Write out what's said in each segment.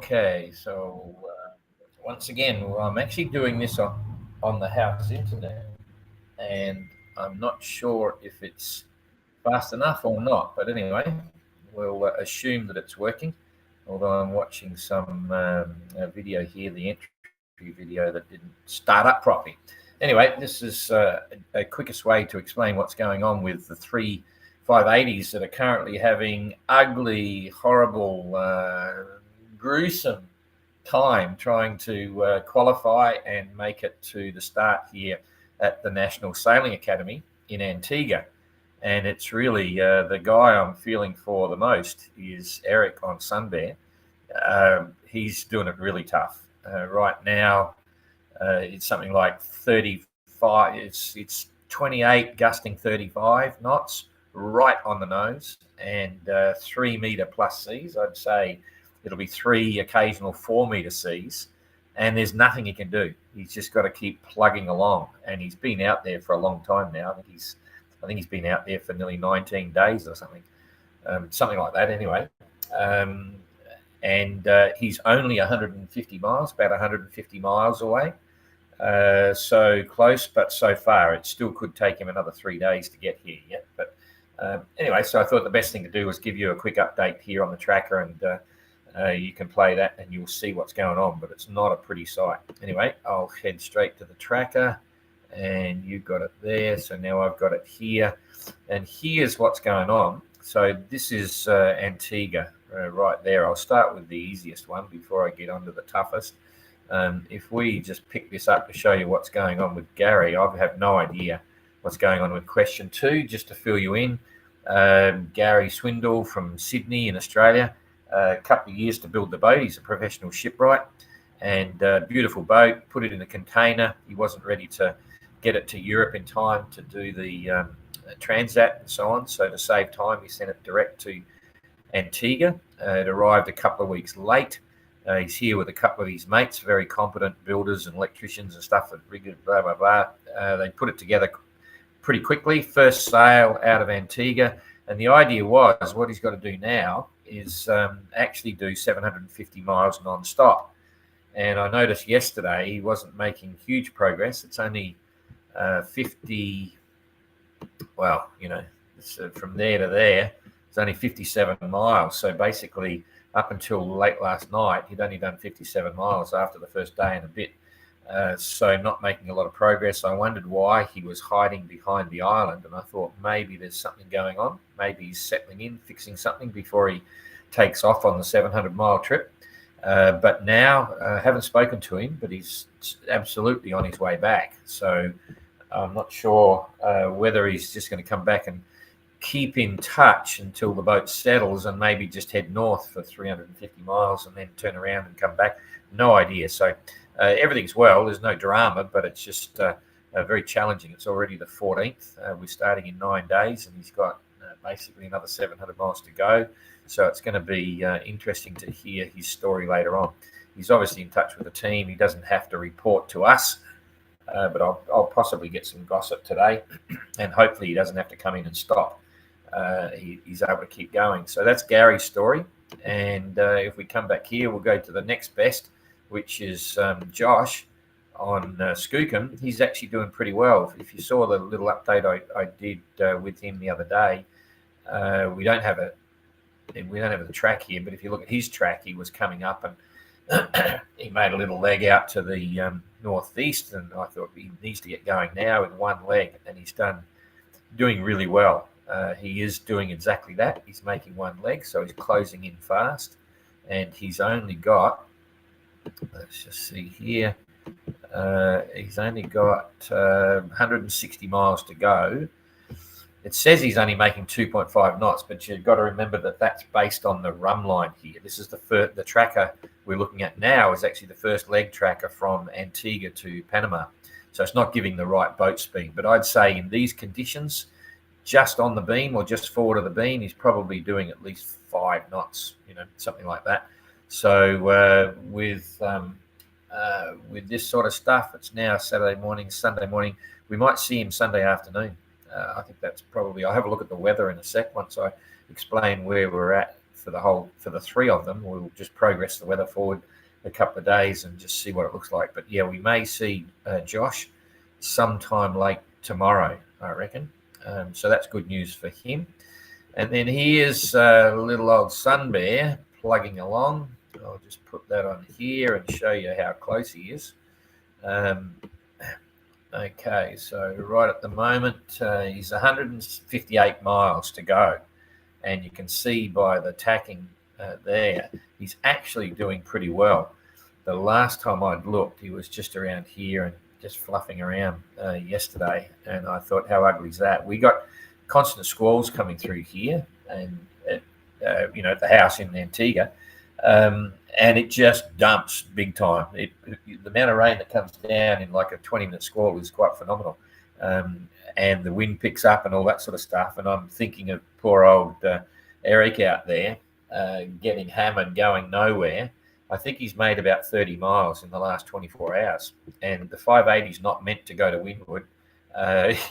Okay, so once again, I'm actually doing this on the house internet, and I'm not sure if it's fast enough or not. But anyway, we'll assume that it's working. Although I'm watching some video here, the entry video that didn't start up properly. Anyway, this is a quickest way to explain what's going on with the three 580s that are currently having ugly, horrible, gruesome time trying to qualify and make it to the start here at the National Sailing Academy in Antigua. And it's really the guy I'm feeling for the most is Eric on Sunbear. He's doing it really tough. Right now, it's something like 35. It's 28, gusting 35 knots, right on the nose, and 3 meter plus seas. I'd say it'll be 3 occasional 4 meter seas, and there's nothing he can do. He's just got to keep plugging along, and he's been out there for a long time now. I think he's been out there for nearly 19 days or something like that. Anyway, and he's only 150 miles, about 150 miles away. So close, but so far it still could take him another 3 days to get here yet. But anyway, so I thought the best thing to do was give you a quick update here on the tracker, and you can play that and you'll see what's going on, but it's not a pretty sight. Anyway, I'll head straight to the tracker, and you've got it there. So now I've got it here, and here's what's going on. So this is Antigua right there. I'll start with the easiest one before I get on to the toughest. If we just pick this up to show you what's going on with Gary, I have no idea what's going on with question 2, just to fill you in. Gary Swindle from Sydney in Australia, a couple of years to build the boat. He's a professional shipwright, and beautiful boat, put it in a container. He wasn't ready to get it to Europe in time to do the Transat and so on. So to save time, he sent it direct to Antigua. It arrived a couple of weeks late. He's here with a couple of his mates, very competent builders and electricians and stuff, and riggers, blah, blah, blah. They put it together pretty quickly. First sail out of Antigua. And the idea was what he's got to do now is actually do 750 miles non-stop. And I noticed yesterday he wasn't making huge progress. It's only 50, well, it's, from there to there, it's only 57 miles. So basically, up until late last night, he'd only done 57 miles after the first day and a bit. So not making a lot of progress. I wondered why he was hiding behind the island, and I thought maybe there's something going on. Maybe he's settling in, fixing something before he takes off on the 700-mile trip. But now, I haven't spoken to him, but he's absolutely on his way back. So I'm not sure whether he's just going to come back and keep in touch until the boat settles and maybe just head north for 350 miles and then turn around and come back. No idea. So everything's well. There's no drama, but it's just very challenging. It's already the 14th. We're starting in 9 days, and he's got basically another 700 miles to go. So it's going to be interesting to hear his story later on. He's obviously in touch with the team. He doesn't have to report to us, but I'll possibly get some gossip today, and hopefully he doesn't have to come in and stop. He's able to keep going. So that's Gary's story. And if we come back here, we'll go to the next best, which is Josh on Skookum. He's actually doing pretty well. If you saw the little update I did with him the other day, we don't have the track here, but if you look at his track, he was coming up and he made a little leg out to the northeast, and I thought he needs to get going now with one leg, and he's doing really well. He is doing exactly that. He's making one leg, so he's closing in fast, and he's only got, let's just see here, he's only got 160 miles to go. It says he's only making 2.5 knots, but you've got to remember that that's based on the rum line here. This is the tracker we're looking at now is actually the first leg tracker from Antigua to Panama. So it's not giving the right boat speed. But I'd say in these conditions, just on the beam or just forward of the beam, he's probably doing at least 5 knots, something like that. So with this sort of stuff, it's now Saturday morning, Sunday morning. We might see him Sunday afternoon. I think that's probably, I'll have a look at the weather in a sec once I explain where we're at for the three of them. We'll just progress the weather forward a couple of days and just see what it looks like. But yeah, we may see Josh sometime late tomorrow, I reckon. So that's good news for him. And then here's little old Sun Bear plugging along. I'll just put that on here and show you how close he is. Okay, so right at the moment, he's 158 miles to go. And you can see by the tacking there, he's actually doing pretty well. The last time I'd looked, he was just around here and just fluffing around yesterday. And I thought, how ugly is that? We got constant squalls coming through here and at the house in Antigua. And it just dumps big time. The amount of rain that comes down in like a 20-minute squall is quite phenomenal. And the wind picks up and all that sort of stuff. And I'm thinking of poor old Eric out there getting hammered, going nowhere. I think he's made about 30 miles in the last 24 hours. And the 580 is not meant to go to windward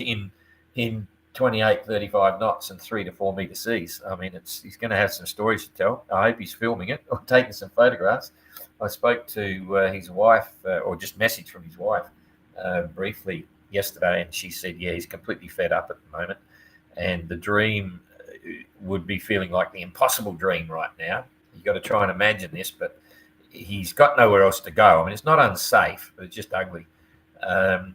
in 28, 35 knots and 3 to 4 meter seas. I mean, he's going to have some stories to tell. I hope he's filming it or taking some photographs. I spoke to his wife, or just messaged from his wife briefly yesterday, and she said, yeah, he's completely fed up at the moment. And the dream would be feeling like the impossible dream right now. You've got to try and imagine this, but he's got nowhere else to go. I mean, it's not unsafe, but it's just ugly.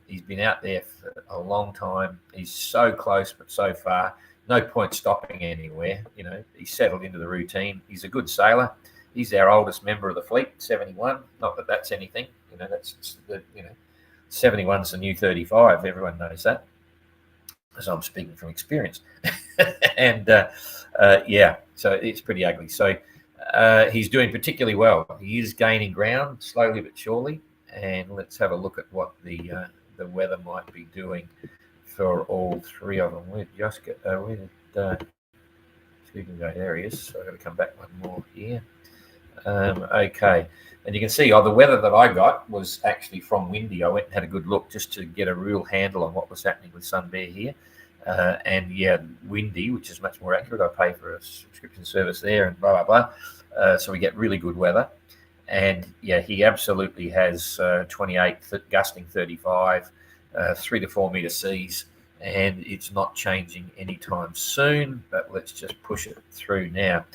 He's been out there for a long time. He's so close, but so far. No point stopping anywhere. He's settled into the routine. He's a good sailor. He's our oldest member of the fleet, 71. Not that that's anything. 71's the new 35. Everyone knows that, as I'm speaking from experience. And so it's pretty ugly. So he's doing particularly well. He is gaining ground slowly but surely. And let's have a look at what the weather might be doing for all three of them. Where did Skookum go? There he is. So I've got to come back one more here. Okay. And you can see, the weather that I got was actually from Windy. I went and had a good look just to get a real handle on what was happening with Sun Bear here. And yeah, Windy, which is much more accurate. I pay for a subscription service there and blah, blah, blah. So we get really good weather. And yeah, he absolutely has 28, gusting 35, 3 to 4 meter seas, and it's not changing anytime soon. But let's just push it through now.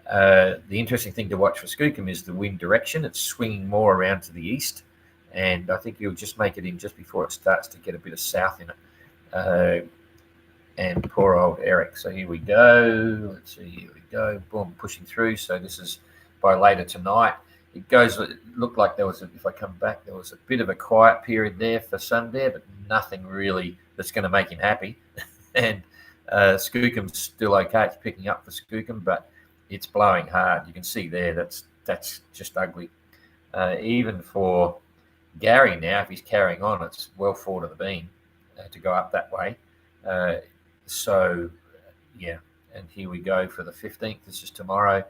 The interesting thing to watch for Skookum is the wind direction. It's swinging more around to the east, and I think he'll just make it in just before it starts to get a bit of south in it. And poor old Eric. So here we go. Let's see. Here we go. Boom, pushing through. So this is by later tonight. It looked like there was, if I come back, there was a bit of a quiet period there for Sun Bear, but nothing really that's going to make him happy. And Skookum's still okay. It's picking up for Skookum, but it's blowing hard. You can see there, that's just ugly. Even for Gary now, if he's carrying on, it's well forward of the beam to go up that way. Yeah, and here we go for the 15th. This is tomorrow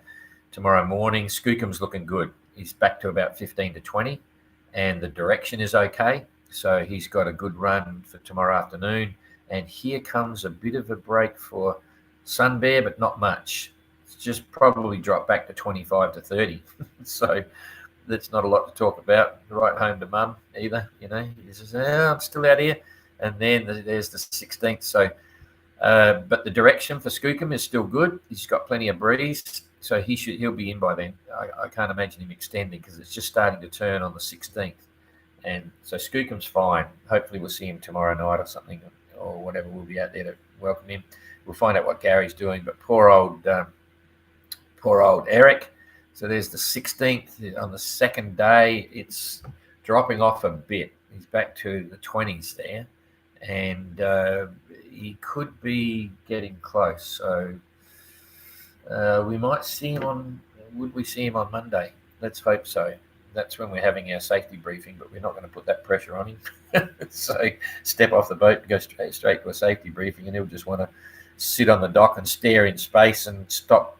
morning. Skookum's looking good. He's back to about 15 to 20, and the direction is okay. So he's got a good run for tomorrow afternoon. And here comes a bit of a break for Sun Bear, but not much. It's just probably dropped back to 25 to 30. So that's not a lot to talk about. Right home to mum either. He says, I'm still out here. And then there's the 16th. So, but the direction for Skookum is still good. He's got plenty of breeze. So he'll be in by then. I can't imagine him extending because it's just starting to turn on the 16th. And so Skookum's fine. Hopefully we'll see him tomorrow night or something, or whatever. We'll be out there to welcome him. We'll find out what Gary's doing. But poor old Eric. So there's the 16th. On the second day, it's dropping off a bit. He's back to the 20s there. And he could be getting close. So we might see him would we see him on Monday? Let's hope so. That's when we're having our safety briefing, but we're not going to put that pressure on him. So step off the boat and go straight to a safety briefing, and he'll just want to sit on the dock and stare in space and stop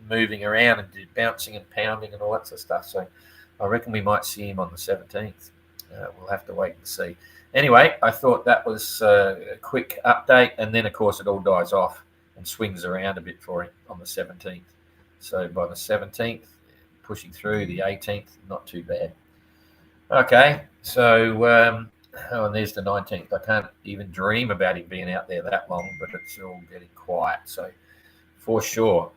moving around and bouncing and pounding and all that sort of stuff. So I reckon we might see him on the 17th. We'll have to wait and see. Anyway, I thought that was a quick update, and then, of course, it all dies off and swings around a bit for him on the 17th. So by the 17th, pushing through the 18th, not too bad. Okay, so and there's the 19th. I can't even dream about him being out there that long, but it's all getting quiet. So for sure,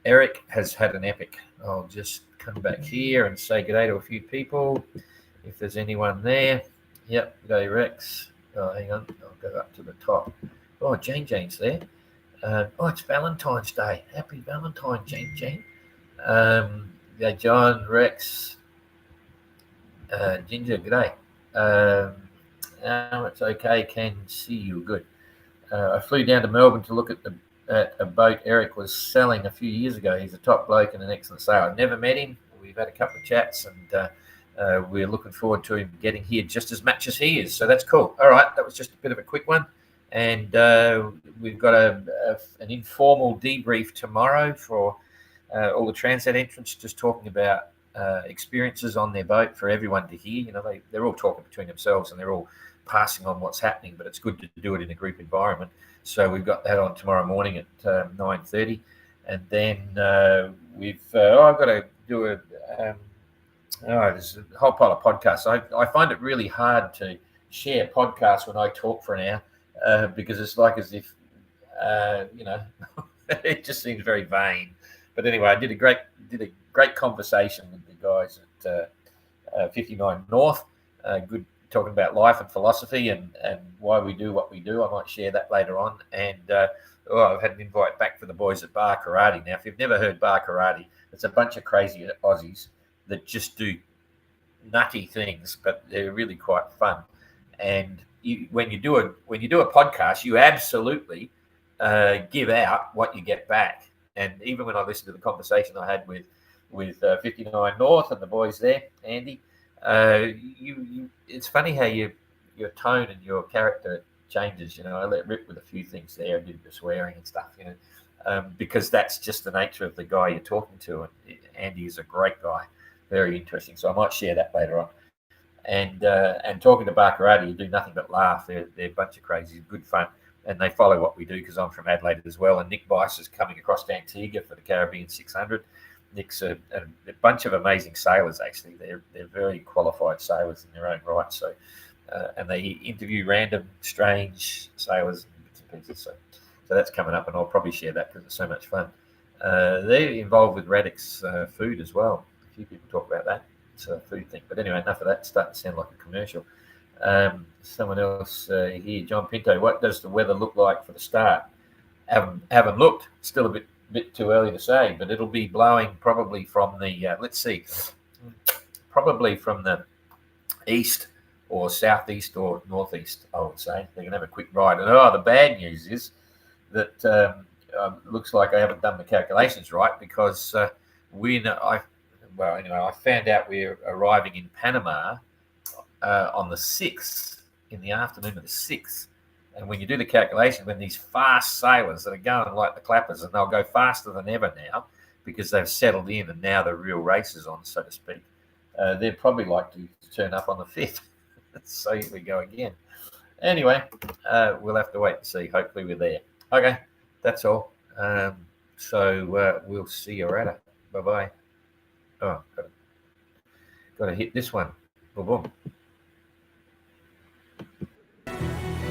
Eric has had an epic. I'll just come back here and say good day to a few people. If there's anyone there. Yep, good day, Rex. Oh, hang on. I'll go up to the top. Oh, Jane's there. Oh, it's Valentine's Day. Happy Valentine, Jane. Yeah, John, Rex, Ginger, good day. It's okay. Can see you. Good. I flew down to Melbourne to look at a boat Eric was selling a few years ago. He's a top bloke and an excellent sailor. I've never met him. We've had a couple of chats, and we're looking forward to him getting here just as much as he is. So that's cool. All right, that was just a bit of a quick one. And we've got an informal debrief tomorrow for all the Transat entrants, just talking about experiences on their boat for everyone to hear. You know, they're all talking between themselves and they're all passing on what's happening, but it's good to do it in a group environment. So we've got that on tomorrow morning at 9:30, and then I've got to do there's a whole pile of podcasts. I find it really hard to share podcasts when I talk for an hour because it's like as if it just seems very vain. But anyway, I did a great conversation with the guys at 59 North. Good talking about life and philosophy and why we do what we do. I might share that later on. And I've had an invite back for the boys at Bar Karate. Now, if you've never heard Bar Karate, it's a bunch of crazy Aussies that just do nutty things, but they're really quite fun. And when you do a podcast, you absolutely give out what you get back. And even when I listened to the conversation I had with 59 North and the boys there, Andy, it's funny how your tone and your character changes. You know, I let rip with a few things there. I did the swearing and stuff, you know, because that's just the nature of the guy you're talking to. And Andy is a great guy, very interesting. So I might share that later on. And talking to Bar Karate, you do nothing but laugh. They're a bunch of crazies, good fun. And they follow what we do because I'm from Adelaide as well. And Nick Bice is coming across to Antigua for the Caribbean 600. Nick's a bunch of amazing sailors, actually. They're very qualified sailors in their own right. So, and they interview random, strange sailors and bits and pieces. So that's coming up, and I'll probably share that because it's so much fun. They're involved with Radix Food as well. A few people talk about that. It's a food thing. But anyway, enough of that. It's starting to sound like a commercial. Someone else here, John Pinto. What does the weather look like for the start? Haven't looked. Still a bit too early to say, but it'll be blowing probably from the probably from the east or southeast or northeast. I would say they're gonna have a quick ride. And the bad news is that looks like I haven't done the calculations right because I found out we're arriving in Panama on the 6th, in the afternoon of the 6th. And when you do the calculation, when these fast sailors that are going like the clappers, and they'll go faster than ever now because they've settled in and now the real race is on, so to speak, they're probably likely to turn up on the 5th. So here we go again. Anyway, we'll have to wait and see. Hopefully we're there. Okay, that's all. So we'll see you later. Bye-bye. Oh, got to hit this one. Boom, boom.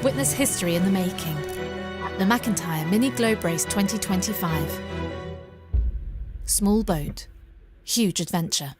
Witness history in the making. The McIntyre Mini Globe Race 2025. Small boat, huge adventure.